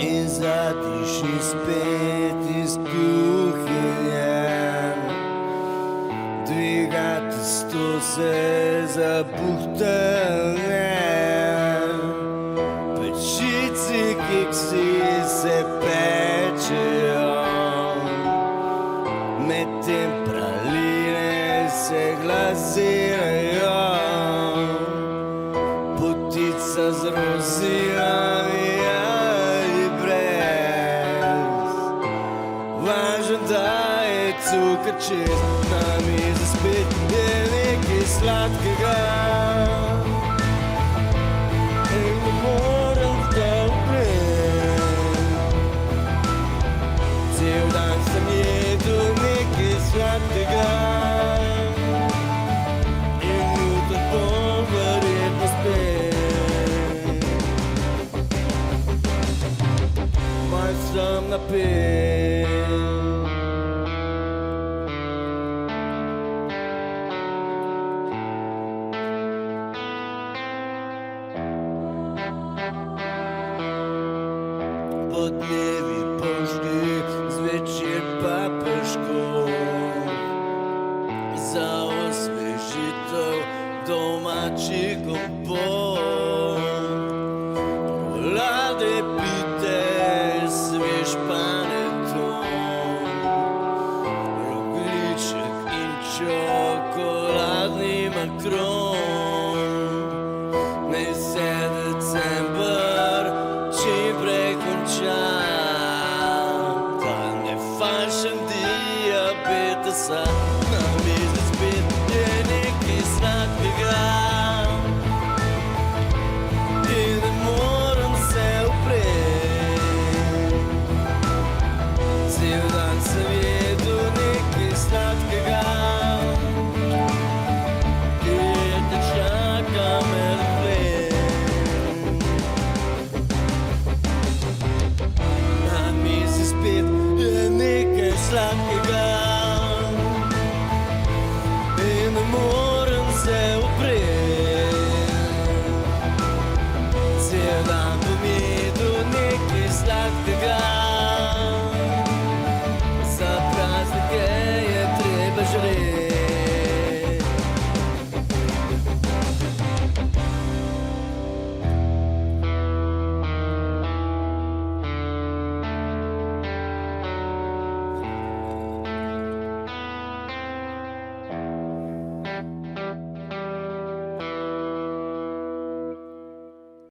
in zadiši spet iz kuhinje. Dvigati stoze zapuhtane, pečici, keksi se pečejo, medtem praline se glazirajo. Potica z rozinami ali brez, važno, da je cukor čez, na mizi spet je nekaj sladkega. In ne morem te upreti, cel dan sem jedel nekaj sladkega. In jutri bom verjetno spet. Malo sem napet. Podnevi pošti, zvečer pa peško, za osvežitev domačih kompot. Čokolade pite, svež paneton, rogljiček in čokoladni makron. Naj se december čim prej konča, da ne fašem diabetesa. Na mizi spet je nekaj sladkega in ne morem se upreti. Cel dan sem jedel nekaj sladkega, dieta čaka me naprej. Na mizi spet je nekaj sladkega in ne morem se upreti. Cel dan